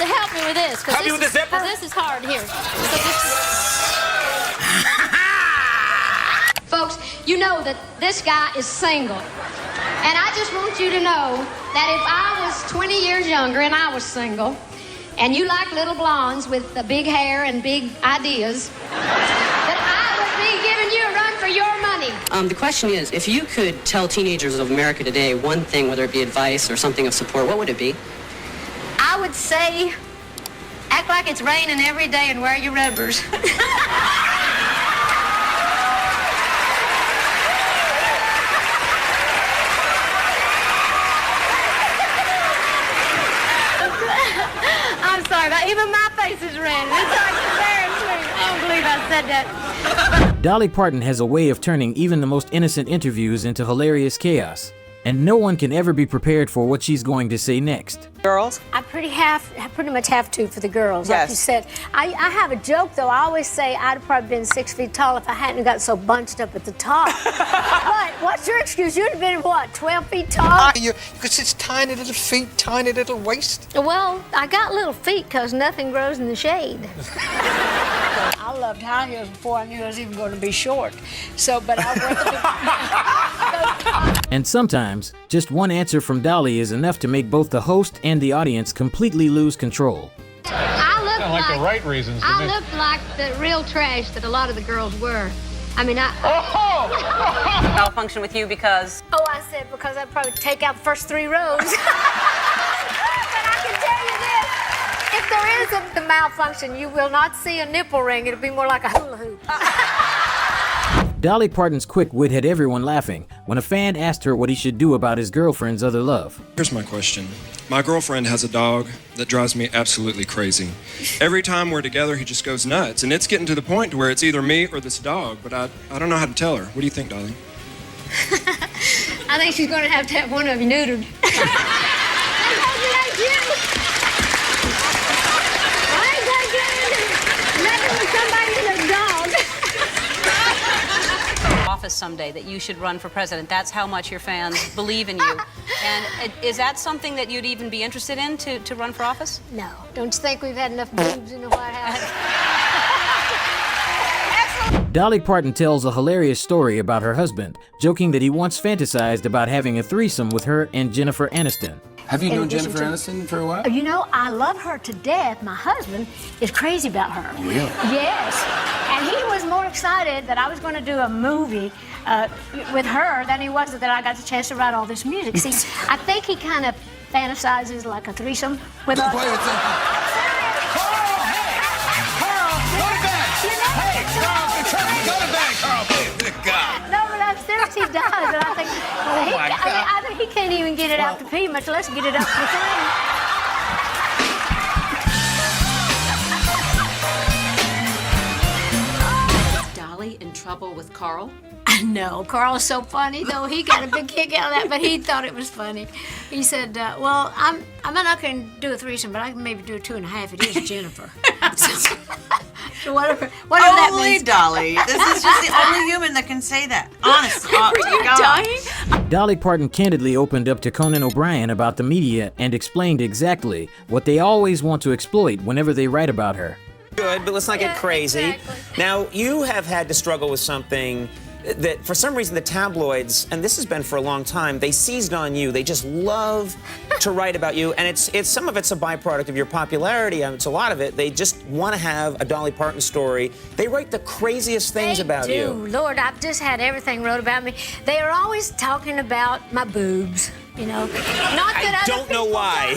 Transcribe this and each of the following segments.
to help me with this. Help you with the zipper? Because this is hard here. So folks, you know that this guy is single. And I just want you to know that if I was 20 years younger and I was single, and you like little blondes with the big hair and big ideas, that I would be giving you a run for your money. The question is, if you could tell teenagers of America today one thing, whether it be advice or something of support, what would it be? I would say, act like it's raining every day and wear your rubbers. I'm sorry, but even my face is red. It's like embarrassing. I don't believe I said that. Dolly Parton has a way of turning even the most innocent interviews into hilarious chaos, and no one can ever be prepared for what she's going to say next. Girls? I pretty much have to for the girls, Yes. like you said. I have a joke, though. I always say I'd have probably been 6 feet tall if I hadn't got so bunched up at the top. But what's your excuse? You'd have been, what, 12 feet tall? Because it's tiny little feet, tiny little waist. Well, I got little feet because nothing grows in the shade. I loved high heels before I knew I was even going to be short. So, but I went And sometimes, just one answer from Dolly is enough to make both the host and the audience completely lose control. I looked Sound like the right reasons to I me. looked like the real trash that a lot of the girls were. I mean, Malfunction with you because... Oh, I said because I'd probably take out the first 3 rows. But I can tell you this. If there is a malfunction, you will not see a nipple ring. It'll be more like a hula hoop. Dolly Parton's quick wit had everyone laughing when a fan asked her what he should do about his girlfriend's other love. Here's my question. My girlfriend has a dog that drives me absolutely crazy. Every time we're together, he just goes nuts, and it's getting to the point to where it's either me or this dog, but I don't know how to tell her. What do you think, Dolly? I think she's going to have one of you neutered. Office someday that you should run for president. That's how much your fans believe in you. And is that something that you'd even be interested in, to run for office? No. Don't you think we've had enough boobs in the White House? Dolly Parton tells a hilarious story about her husband, joking that he once fantasized about having a threesome with her and Jennifer Aniston. Have you known Jennifer Aniston for a while? You know, I love her to death. My husband is crazy about her. Really? Yes. And he was more excited that I was going to do a movie with her than he was that I got the chance to write all this music. See, I think he kind of fantasizes like a threesome with us. Wait a second. Carl, hey! Carl, go to bed! Hey, Carl, go to bed, Carl, please. God. No, but I'm serious, he does. And I think, I think he can't even get it out to pee, much less get it up to sing. Dolly in trouble with Carl? No, Carl's so funny, though. He got a big kick out of that, but he thought it was funny. He said, well, I'm not going to do a threesome, but I can maybe do a 2.5. It is Jennifer. So whatever that Only means. Dolly. This is just the only human that can say that. Honestly. Were you dying? Dolly Parton candidly opened up to Conan O'Brien about the media and explained exactly what they always want to exploit whenever they write about her. Good, but let's not get crazy. Exactly. Now, you have had to struggle with something that, for some reason, the tabloids, and this has been for a long time, they seized on you. They just love to write about you, and it's some of it's a byproduct of your popularity, and it's a lot of it. They just want to have a Dolly Parton story. They write the craziest things about you. Lord, I've just had everything wrote about me. They are always talking about my boobs, you know. Not that I don't know why.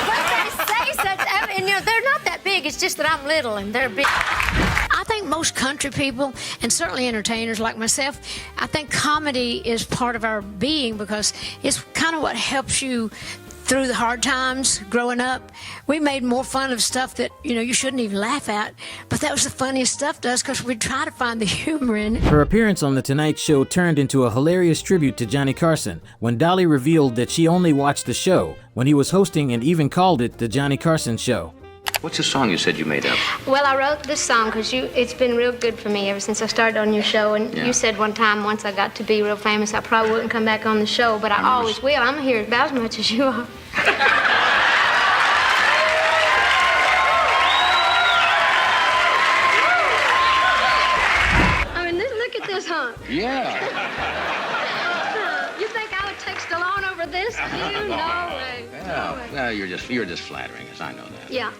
But they say such, and you know, they're not that big. It's just that I'm little and they're big. I think most country people, and certainly entertainers like myself, I think comedy is part of our being because it's kind of what helps you through the hard times growing up. We made more fun of stuff that, you know, you shouldn't even laugh at, but that was the funniest stuff to us because we try to find the humor in it. Her appearance on The Tonight Show turned into a hilarious tribute to Johnny Carson when Dolly revealed that she only watched the show when he was hosting and even called it The Johnny Carson Show. What's the song you said you made up? Well, I wrote this song because it's been real good for me ever since I started on your show. And you said one time, once I got to be real famous, I probably wouldn't come back on the show, but I always will. I'm here about as much as you are. Yeah. You think I would take Stallone over this? No way. No way. Well, you're just flattering us. I know that. Yeah.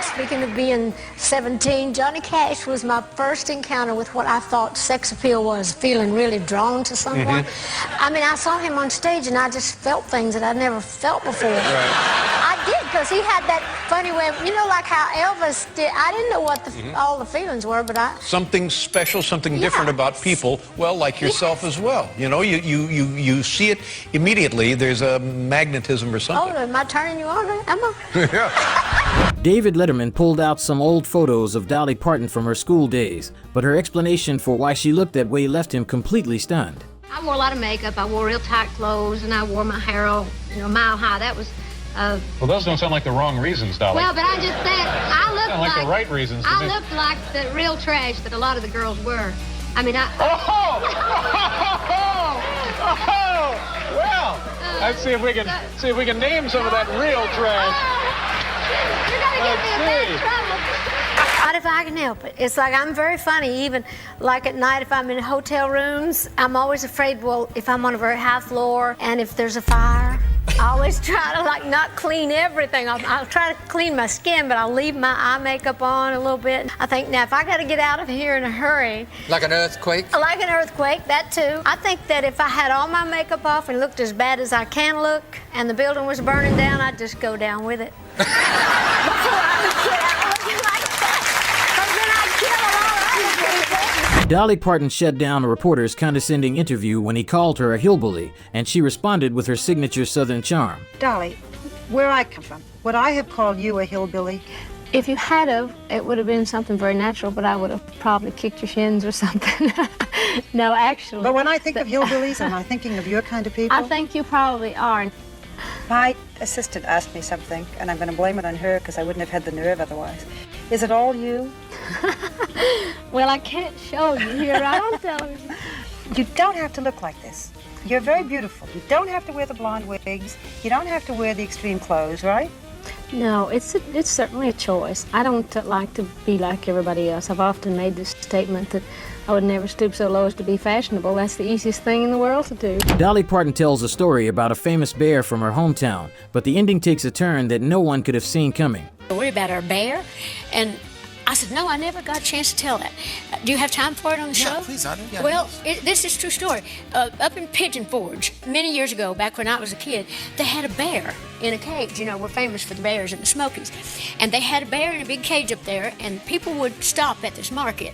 Speaking of being 17, Johnny Cash was my first encounter with what I thought sex appeal was, feeling really drawn to someone. I mean, I saw him on stage and I just felt things that I'd never felt before. I did, because he had that funny way, you know, like how Elvis did. I didn't know what all the feelings were, but Something special, something different about people, well, like yourself as well. You know, you see it immediately. There's a magnetism or something. oh, am I turning you on? Am I? Yeah. David Letterman pulled out some old photos of Dolly Parton from her school days, but her explanation for why she looked that way left him completely stunned. I wore a lot of makeup. I wore real tight clothes, and I wore my hair all, mile high. That was. Well, those don't sound like the wrong reasons, Dolly. Well, but I just said I looked sound like the right reasons to I me. looked like the real trash that a lot of the girls were. I mean, Well, let's see if we can name some of that real trash. You're gonna get me in bad trouble. Not if I can help it. It's like I'm very funny, even like at night if I'm in hotel rooms. I'm always afraid, well, if I'm on a very high floor and if there's a fire, I always try to like not clean everything. I'll try to clean my skin, but I'll leave my eye makeup on a little bit. I think now if I got to get out of here in a hurry. Like an earthquake? Like an earthquake, that too. I think that if I had all my makeup off and looked as bad as I can look and the building was burning down, I'd just go down with it. Before I would get out looking like that. Because then I'd kill a lot of other people. Dolly Parton shut down a reporter's condescending interview when he called her a hillbilly, and she responded with her signature Southern charm. Dolly, where I come from, would I have called you a hillbilly? If you had of, it would have been something very natural, but I would have probably kicked your shins or something. No, actually. But when I think of hillbillies, am I thinking of your kind of people? I think you probably are. My assistant asked me something, and I'm going to blame it on her because I wouldn't have had the nerve otherwise. Is it all you? Well, I can't show you here on television. You don't have to look like this. You're very beautiful. You don't have to wear the blonde wigs. You don't have to wear the extreme clothes, right? No, it's certainly a choice. I don't like to be like everybody else. I've often made this statement that I would never stoop so low as to be fashionable. That's the easiest thing in the world to do. Dolly Parton tells a story about a famous bear from her hometown, but the ending takes a turn that no one could have seen coming. Story about our bear, and I said, no, I never got a chance to tell that. Do you have time for it on the show? Yeah, please, I do. Yeah, well, this is a true story. Up in Pigeon Forge, many years ago, back when I was a kid, they had a bear in a cage. You know, we're famous for the bears in the Smokies. And they had a bear in a big cage up there, and people would stop at this market,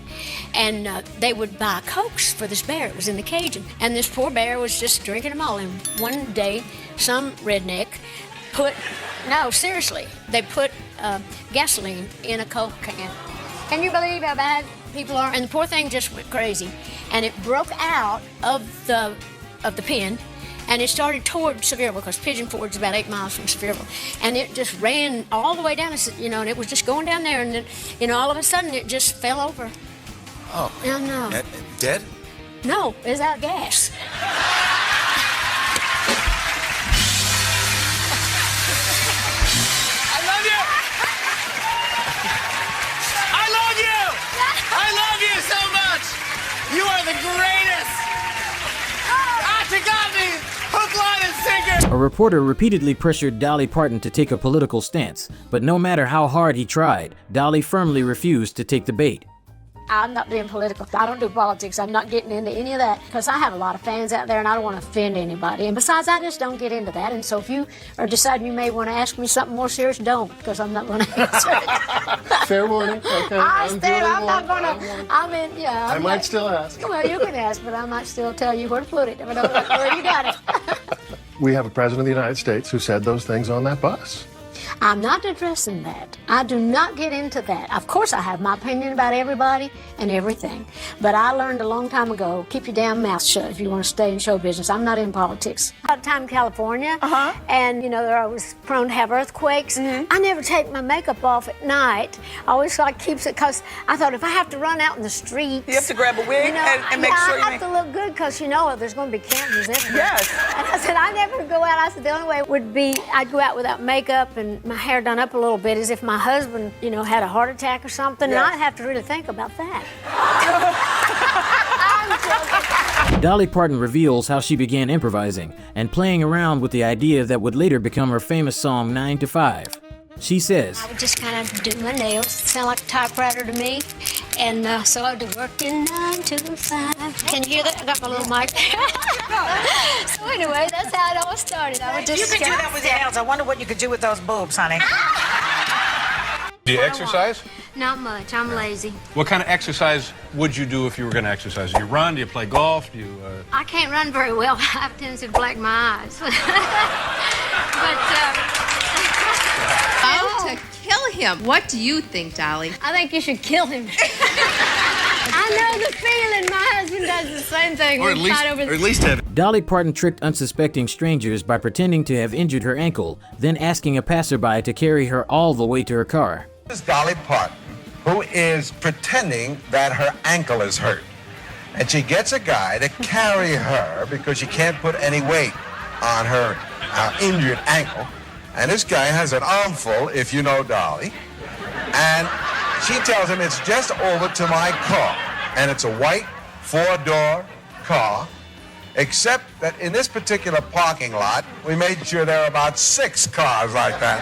and they would buy Cokes for this bear. It was in the cage, and this poor bear was just drinking them all. And one day, some redneck they put gasoline in a Coke can. Can you believe how bad people are? And the poor thing just went crazy, and it broke out of the pen, and it started toward Sevierville, because Pigeon Forge is about 8 miles from Sevierville, and it just ran all the way down, and it was just going down there, and then, all of a sudden it just fell over. Oh. No. Dead? No, it was out of gas. You are the greatest! You got me! Hook, line, and sinker! A reporter repeatedly pressured Dolly Parton to take a political stance, but no matter how hard he tried, Dolly firmly refused to take the bait. I'm not being political. I don't do politics. I'm not getting into any of that, because I have a lot of fans out there and I don't want to offend anybody. And besides, I just don't get into that. And so if you are deciding you may want to ask me something more serious, don't, because I'm not going to answer it. Fair warning. Okay. I'm not going to. I might still ask. Well, you can ask, but I might still tell you where to put it. If I don't know where you got it. We have a president of the United States who said those things on that bus. I'm not addressing that. I do not get into that. Of course, I have my opinion about everybody and everything. But I learned a long time ago, keep your damn mouth shut if you want to stay in show business. I'm not in politics. I had time in California, and, I was prone to have earthquakes. I never take my makeup off at night. I always keeps it, because I thought if I have to run out in the streets. You have to grab a wig and make sure I have to look good, because, there's going to be cameras everywhere. Yes. And I said, I never go out. I said, the only way would be I'd go out without makeup and my hair done up a little bit as if my husband, you know, had a heart attack or something, and I'd have to really think about that. I'm joking. Dolly Parton reveals how she began improvising and playing around with the idea that would later become her famous song 9 to 5. She says, I would just kind of do my nails. Sound like a typewriter to me. And so I would do working 9 to 5. Can you hear that? I got my little mic there. So anyway, that's how it all started. I would just You could do that with your nails. I wonder what you could do with those boobs, honey. Do you exercise? Not much. I'm lazy. What kind of exercise would you do if you were going to exercise? Do you run? Do you play golf? Do you? I can't run very well. I have a tendency to black my eyes. How to kill him? What do you think, Dolly? I think you should kill him. I know the feeling. My husband does the same thing. Or at least have it. Dolly Parton tricked unsuspecting strangers by pretending to have injured her ankle, then asking a passerby to carry her all the way to her car. This is Dolly Parton, who is pretending that her ankle is hurt. And she gets a guy to carry her because she can't put any weight on her injured ankle. And this guy has an armful, if you know Dolly. And she tells him it's just over to my car. And it's a white 4-door car, except that in this particular parking lot, we made sure there are about 6 cars like that.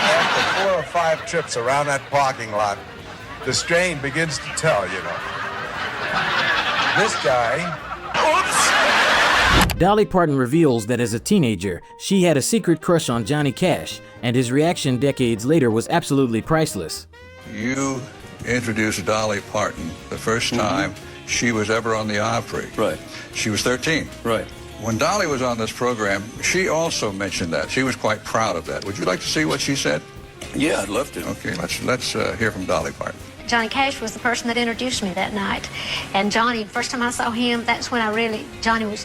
After 4 or 5 trips around that parking lot, the strain begins to tell, you know. This guy, oops! Dolly Parton reveals that as a teenager, she had a secret crush on Johnny Cash, and his reaction decades later was absolutely priceless. You introduced Dolly Parton the first time she was ever on the Opry. Right. She was 13. Right. When Dolly was on this program, she also mentioned that. She was quite proud of that. Would you like to see what she said? Yeah, I'd love to. Okay, let's hear from Dolly Parton. Johnny Cash was the person that introduced me that night. And Johnny, first time I saw him, that's when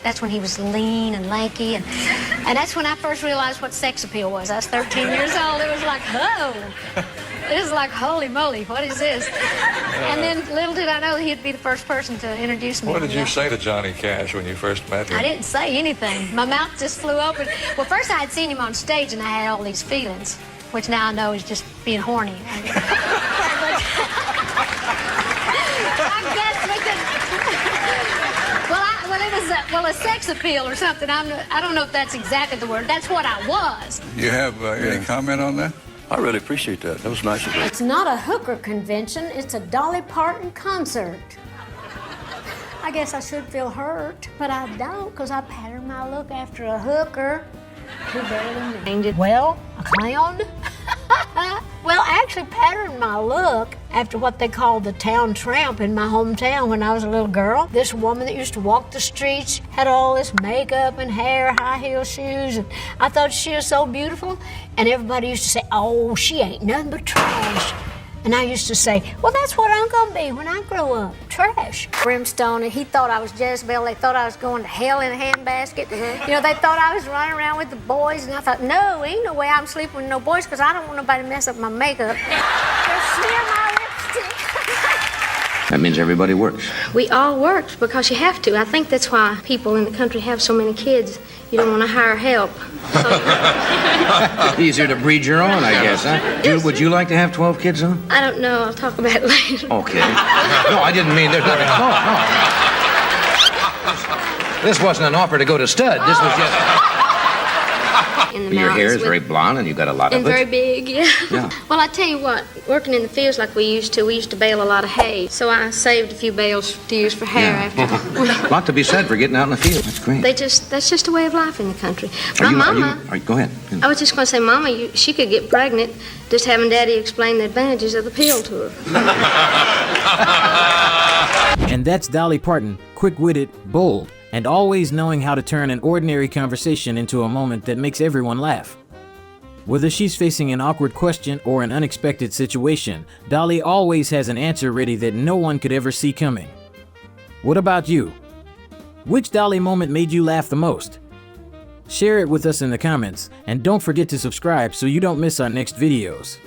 that's when he was lean and lanky. And that's when I first realized what sex appeal was. I was 13 years old. It was like, oh. It was like, holy moly, what is this? And then little did I know that he'd be the first person to introduce me. What did you say to Johnny Cash when you first met him? I didn't say anything. My mouth just flew open. Well, first I had seen him on stage and I had all these feelings, which now I know is just being horny. I guess because, a sex appeal or something. I don't know if that's exactly the word. That's what I was. You have any comment on that? I really appreciate that. That was nice of you. It's not a hooker convention. It's a Dolly Parton concert. I guess I should feel hurt, but I don't because I pattern my look after a hooker. Who better than me? Well, a clown? Well, I actually patterned my look after what they called the town tramp in my hometown when I was a little girl. This woman that used to walk the streets had all this makeup and hair, high heel shoes, and I thought she was so beautiful. And everybody used to say, oh, she ain't nothing but trash. And I used to say, well, that's what I'm gonna be when I grow up, trash. Brimstone, and he thought I was Jezebel. They thought I was going to hell in a handbasket. You know, they thought I was running around with the boys, and I thought, no, ain't no way I'm sleeping with no boys because I don't want nobody to mess up my makeup. They'll smear my lipstick. That means everybody works. We all work because you have to. I think that's why people in the country have so many kids. You don't want to hire help. Easier to breed your own, I guess, huh? Would you like to have 12 kids, huh? I don't know. I'll talk about it later. Okay. No, I didn't mean there's nothing. No. This wasn't an offer to go to stud. This was just... Your hair is very blonde and you got a lot of and it. very big, yeah. Well, I tell you what, working in the fields like we used to bale a lot of hay. So I saved a few bales to use for hair after. A lot to be said for getting out in the field. That's great. That's just a way of life in the country. Go ahead. I was just going to say, Mama, she could get pregnant just having Daddy explain the advantages of the pill to her. And that's Dolly Parton, quick-witted, bold, and always knowing how to turn an ordinary conversation into a moment that makes everyone laugh. Whether she's facing an awkward question or an unexpected situation, Dolly always has an answer ready that no one could ever see coming. What about you? Which Dolly moment made you laugh the most? Share it with us in the comments, and don't forget to subscribe so you don't miss our next videos.